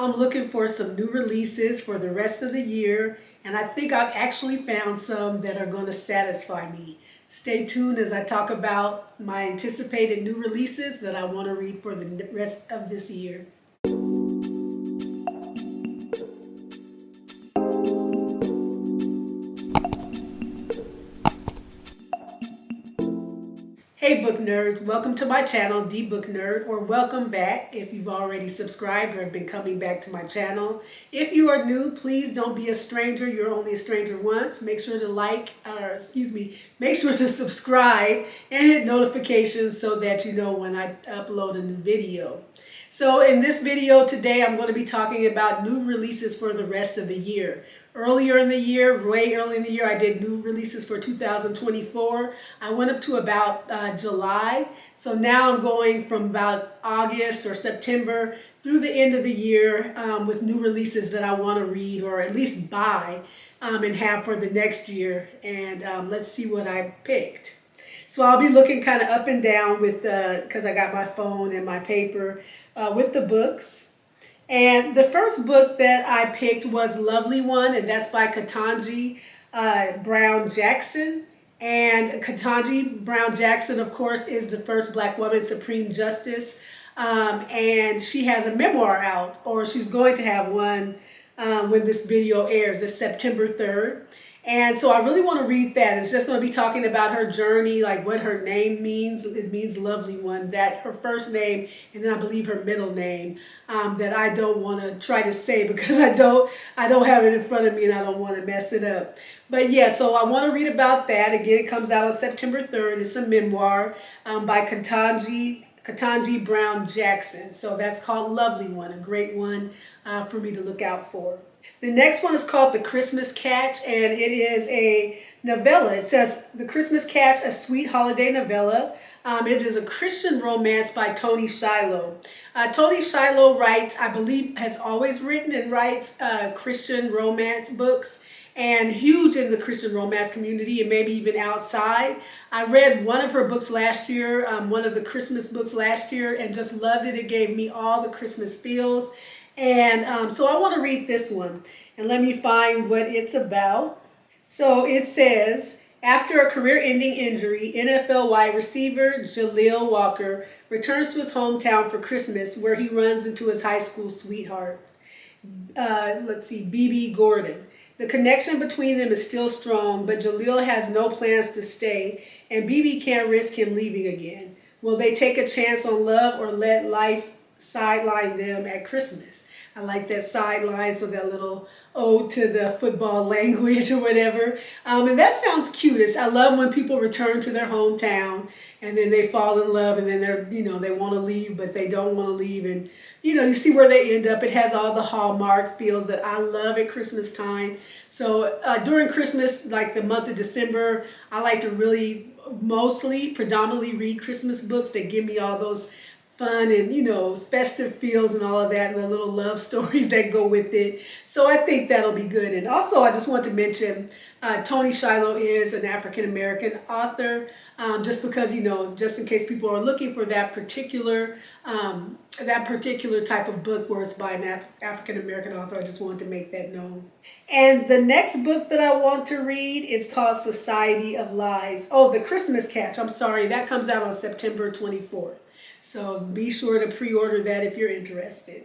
I'm looking for some new releases for the rest of the year, and I think I've actually found some that are going to satisfy me. Stay tuned as I talk about my anticipated new releases that I want to read for the rest of this year. Hey book nerds, welcome to my channel, dbooknerd, or welcome back if you've already subscribed or have been coming back to my channel. If you are new, please don't be a stranger. You're only a stranger once. Make sure to make sure to subscribe and hit notifications so that you know when I upload a new video. So in this video today, I'm going to be talking about new releases for the rest of the year. Earlier in the year, way early in the year, I did new releases for 2024. I went up to about July. So now I'm going from about August or September through the end of the year with new releases that I want to read or at least buy and have for the next year. And let's see what I picked. So I'll be looking kind of up and down with because I got my phone and my paper with the books. And the first book that I picked was Lovely One, and that's by Ketanji Brown Jackson. And Ketanji Brown Jackson, of course, is the first Black woman Supreme Justice. And she has a memoir out, or she's going to have one when this video airs. It's September 3rd. And so I really want to read that. It's just going to be talking about her journey, like what her name means. It means Lovely One, that her first name, and then I believe her middle name, that I don't want to try to say because I don't have it in front of me and I don't want to mess it up. But yeah, so I want to read about that. Again, it comes out on September 3rd. It's a memoir by Ketanji Brown Jackson. So that's called Lovely One, a great one for me to look out for. The next one is called The Christmas Catch, and it is a novella. It says The Christmas Catch, a sweet holiday novella. It is a Christian romance by Tony Shiloh. Tony Shiloh writes, I believe, has always written and writes Christian romance books, and huge in the Christian romance community and maybe even outside. I read one of her books last year, one of the Christmas books last year, and just loved it. It gave me all the Christmas feels. And so I want to read this one, and let me find what it's about. So it says, after a career-ending injury, NFL wide receiver Jaleel Walker returns to his hometown for Christmas, where he runs into his high school sweetheart, BB Gordon. The connection between them is still strong, but Jaleel has no plans to stay, and BB can't risk him leaving again. Will they take a chance on love or let life sideline them at Christmas? I like that sideline, so that little ode to the football language or whatever. And that sounds cute. I love when people return to their hometown and then they fall in love and then they want to leave, but they don't want to leave. And, you see where they end up. It has all the Hallmark feels that I love at Christmas time. So during Christmas, like the month of December, I like to really predominantly read Christmas books that give me all those fun and festive feels and all of that, and the little love stories that go with it. So I think that'll be good. And also I just want to mention Tony Shiloh is an African-American author, just because just in case people are looking for that particular type of book where it's by an African-American author. I just wanted to make that known. And the next book that I want to read is called Society of Lies. Oh, The Christmas Catch, I'm sorry, that comes out on September 24th. So be sure to pre-order that if you're interested.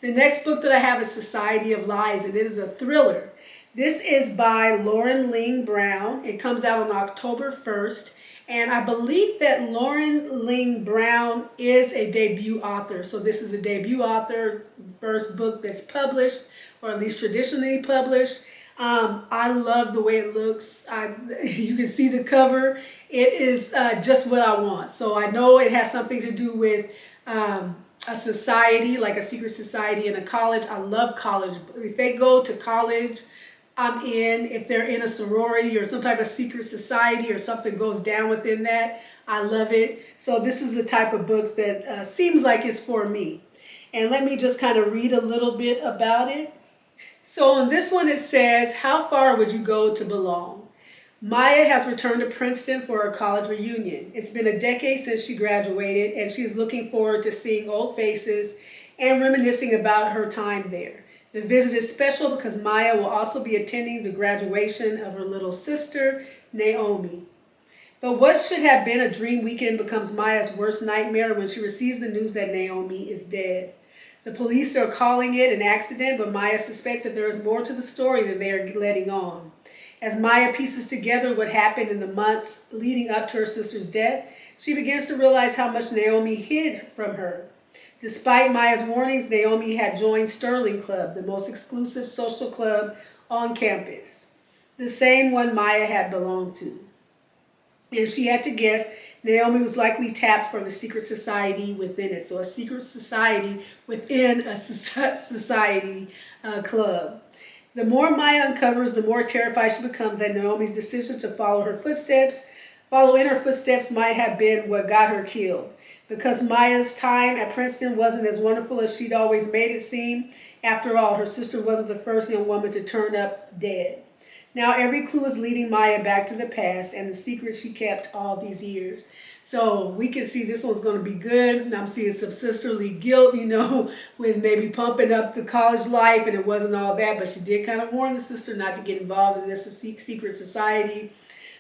The next book that I have is Society of Lies, and it is a thriller. This is by Lauren Ling Brown. It comes out on October 1st. And I believe that Lauren Ling Brown is a debut author. So this is a debut author, first book that's published, or at least traditionally published. I love the way it looks. You can see the cover. It is just what I want. So I know it has something to do with a society, like a secret society in a college. I love college. If they go to college, I'm in. If they're in a sorority or some type of secret society or something goes down within that, I love it. So this is the type of book that seems like it's for me. And let me just kind of read a little bit about it. So on this one it says, how far would you go to belong? Maya has returned to Princeton for her college reunion. It's been a decade since she graduated, and she's looking forward to seeing old faces and reminiscing about her time there. The visit is special because Maya will also be attending the graduation of her little sister, Naomi. But what should have been a dream weekend becomes Maya's worst nightmare when she receives the news that Naomi is dead. The police are calling it an accident, but Maya suspects that there is more to the story than they are letting on. As Maya pieces together what happened in the months leading up to her sister's death, she begins to realize how much Naomi hid from her. Despite Maya's warnings, Naomi had joined Sterling Club, the most exclusive social club on campus, the same one Maya had belonged to. If she had to guess, Naomi was likely tapped for the secret society within it. So a secret society within a society club. The more Maya uncovers, the more terrified she becomes that Naomi's decision to follow in her footsteps might have been what got her killed. Because Maya's time at Princeton wasn't as wonderful as she'd always made it seem. After all, her sister wasn't the first young woman to turn up dead. Now every clue is leading Maya back to the past and the secret she kept all these years. So we can see this one's going to be good. And I'm seeing some sisterly guilt, with maybe pumping up the college life, and it wasn't all that. But she did kind of warn the sister not to get involved in this secret society.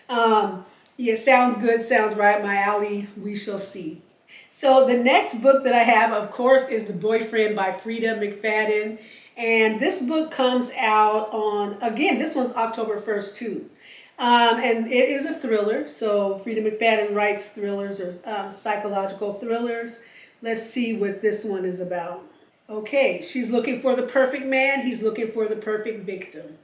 Yeah, sounds good, sounds right, my alley. We shall see. So the next book that I have, of course, is The Boyfriend by Frida McFadden. And this book comes out on, again, this one's October 1st too. And it is a thriller. So Frida McFadden writes thrillers or psychological thrillers. Let's see what this one is about. Okay, she's looking for the perfect man. He's looking for the perfect victim.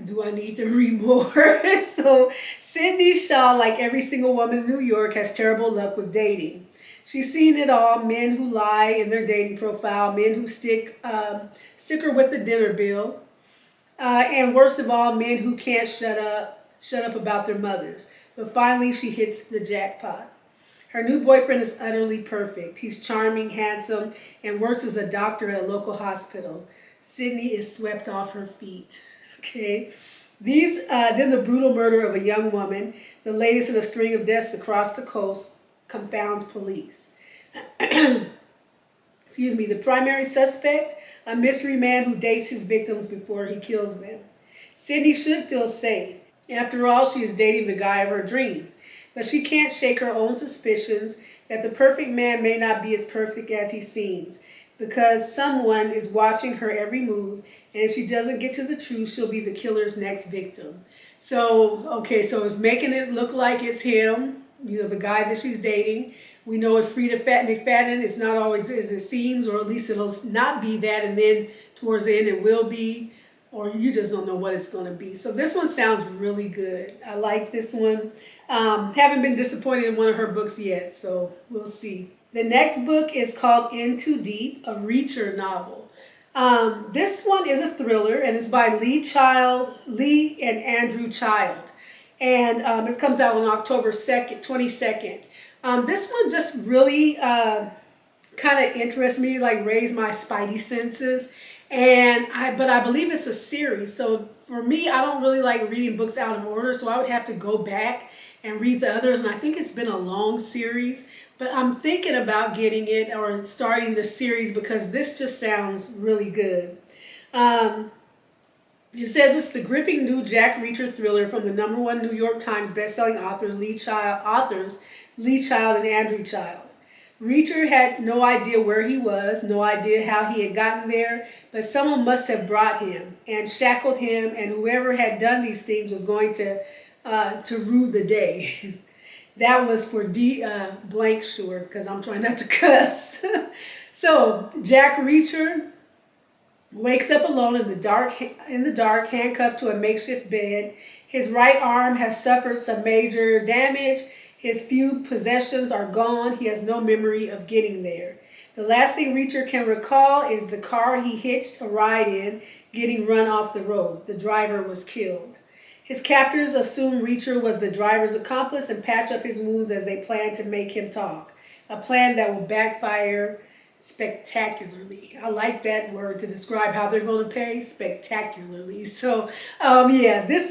Do I need to read more? So Sydney Shaw, like every single woman in New York, has terrible luck with dating. She's seen it all: men who lie in their dating profile, men who stick her with the dinner bill, and worst of all, men who can't shut up about their mothers. But finally, she hits the jackpot. Her new boyfriend is utterly perfect. He's charming, handsome, and works as a doctor at a local hospital. Sydney is swept off her feet. Okay. Then the brutal murder of a young woman, the latest in a string of deaths across the coast, confounds police. Excuse me. The primary suspect, a mystery man who dates his victims before he kills them. Sydney should feel safe. After all, she is dating the guy of her dreams. But she can't shake her own suspicions that the perfect man may not be as perfect as he seems, because someone is watching her every move, and if she doesn't get to the truth, she'll be the killer's next victim. So it's making it look like it's him, the guy that she's dating. We know with Frida McFadden, it's not always as it seems, or at least it'll not be that, and then towards the end it will be, or you just don't know what it's going to be. So this one sounds really good. I like this one. Haven't been disappointed in one of her books yet, so we'll see. The next book is called In Too Deep, a Reacher novel. This one is a thriller, and it's by Lee and Andrew Child. And it comes out on October 22nd. This one just really kind of interests me, like raised my spidey senses. But I believe it's a series. So for me, I don't really like reading books out of order, so I would have to go back and read the others. And I think it's been a long series. But I'm thinking about getting it or starting the series because this just sounds really good. It says it's the gripping new Jack Reacher thriller from the #1 New York Times bestselling authors Lee Child and Andrew Child. Reacher had no idea where he was, no idea how he had gotten there, but someone must have brought him and shackled him, and whoever had done these things was going to rue the day. That was for blank sure, because I'm trying not to cuss. So Jack Reacher wakes up alone in the dark, handcuffed to a makeshift bed. His right arm has suffered some major damage. His few possessions are gone. He has no memory of getting there. The last thing Reacher can recall is the car he hitched a ride in getting run off the road. The driver was killed. His captors assume Reacher was the driver's accomplice and patch up his wounds as they plan to make him talk. A plan that will backfire spectacularly. I like that word to describe how they're going to pay, spectacularly. So, this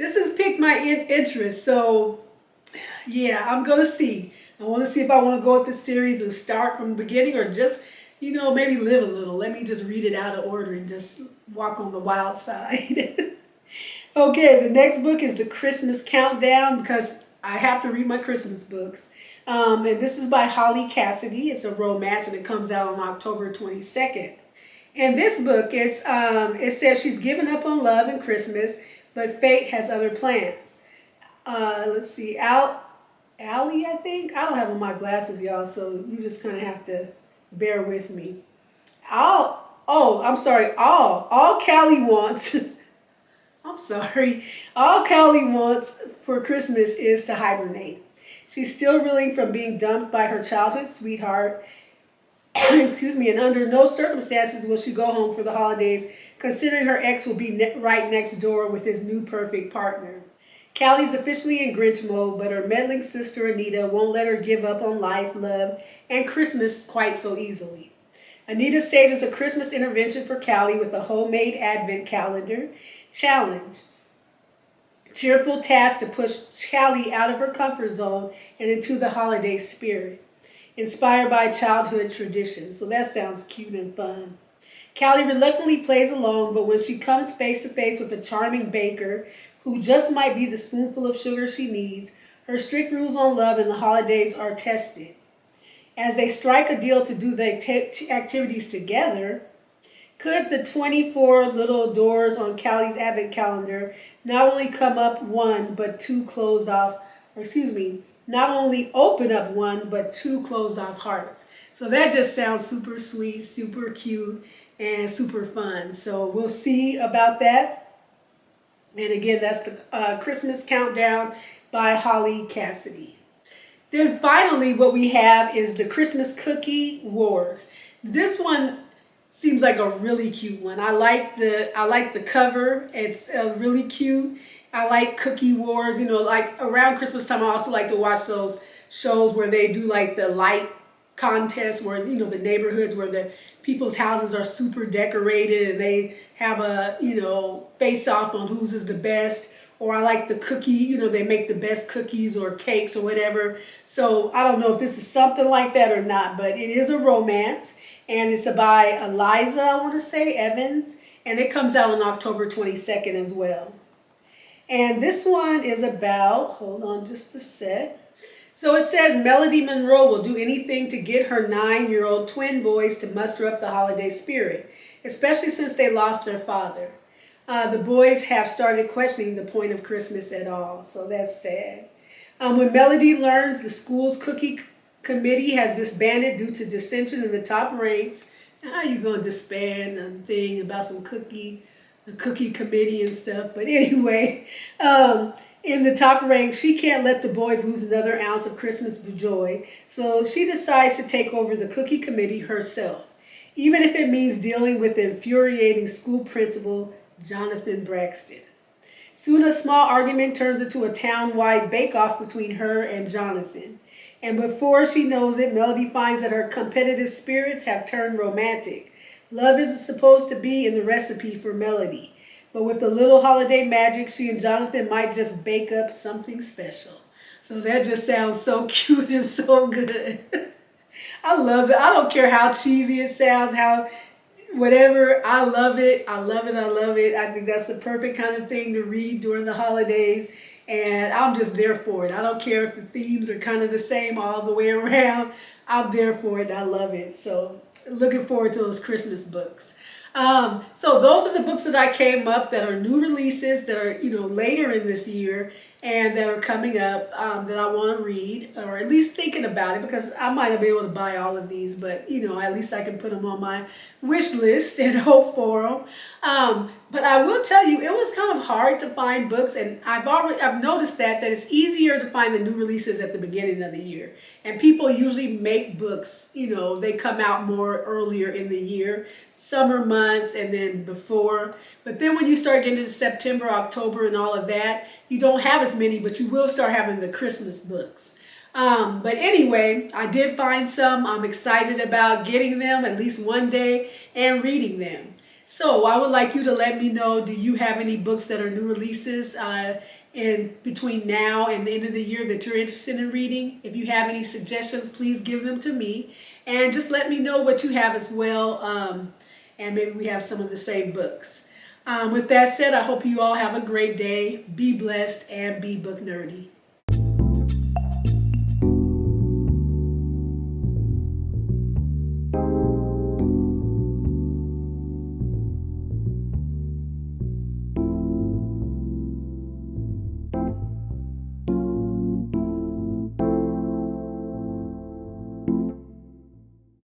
has piqued my interest. So, yeah, I'm going to see. I want to see if I want to go with this series and start from the beginning or just maybe live a little. Let me just read it out of order and just walk on the wild side. Okay, the next book is The Christmas Countdown because I have to read my Christmas books. And this is by Holly Cassidy. It's a romance and it comes out on October 22nd. And this book is, it says she's given up on love and Christmas, but fate has other plans. Let's see, Allie, I think. I don't have on my glasses, y'all, so you just kind of have to bear with me. I'm sorry, all Callie wants, I'm sorry, all Callie wants for Christmas is to hibernate. She's still reeling from being dumped by her childhood sweetheart, excuse me, and under no circumstances will she go home for the holidays, considering her ex will be right next door with his new perfect partner. Callie's officially in Grinch mode, but her meddling sister Anita won't let her give up on life, love, and Christmas quite so easily. Anita stages a Christmas intervention for Callie with a homemade advent calendar challenge. Cheerful task to push Callie out of her comfort zone and into the holiday spirit, inspired by childhood traditions. So that sounds cute and fun. Callie reluctantly plays along, but when she comes face to face with a charming baker who just might be the spoonful of sugar she needs, her strict rules on love and the holidays are tested. As they strike a deal to do the activities together, could the 24 little doors on Callie's advent calendar not only come up one, but two closed off, not only open up one, but two closed off hearts. So that just sounds super sweet, super cute, and super fun. So we'll see about that. And again, that's the Christmas Countdown by Holly Cassidy. Then finally, what we have is the Christmas Cookie Wars. This one seems like a really cute one. I like the cover. It's really cute. I like Cookie Wars. Like around Christmas time, I also like to watch those shows where they do like the light contest, where the neighborhoods where the people's houses are super decorated and they have a face off on whose is the best. Or I like the cookie, they make the best cookies or cakes or whatever. So I don't know if this is something like that or not, but it is a romance. And it's by Eliza, I want to say, Evans. And it comes out on October 22nd as well. And this one is about, hold on just a sec. So it says Melody Monroe will do anything to get her 9-year-old twin boys to muster up the holiday spirit, especially since they lost their father. The boys have started questioning the point of Christmas at all, so that's sad. When Melody learns the school's cookie committee has disbanded due to dissension in the top ranks, how are you going to disband a thing about the cookie committee and stuff? But anyway, in the top ranks, she can't let the boys lose another ounce of Christmas joy, so she decides to take over the cookie committee herself, even if it means dealing with the infuriating school principal, Jonathan Braxton. Soon a small argument turns into a town-wide bake-off between her and Jonathan. And before she knows it, Melody finds that her competitive spirits have turned romantic. Love isn't supposed to be in the recipe for Melody. But with a little holiday magic, she and Jonathan might just bake up something special. So that just sounds so cute and so good. I love it. I don't care how cheesy it sounds, whatever, I love it. I love it. I love it. I think that's the perfect kind of thing to read during the holidays. And I'm just there for it. I don't care if the themes are kind of the same all the way around. I'm there for it. I love it. So looking forward to those Christmas books. So those are the books that I came up that are new releases that are, later in this year and that are coming up that I want to read, or at least thinking about it, because I might not be able to buy all of these, but at least I can put them on my wish list and hope for them. But I will tell you, it was kind of hard to find books, and I've noticed that it's easier to find the new releases at the beginning of the year. And people usually make books, they come out more earlier in the year, summer months and then before. But then when you start getting into September, October and all of that, you don't have as many, but you will start having the Christmas books. But anyway, I did find some. I'm excited about getting them at least one day and reading them. So I would like you to let me know, do you have any books that are new releases? in between now and the end of the year that you're interested in reading. If you have any suggestions, please give them to me. And just let me know what you have as well. And maybe we have some of the same books. With that said, I hope you all have a great day. Be blessed and be book nerdy.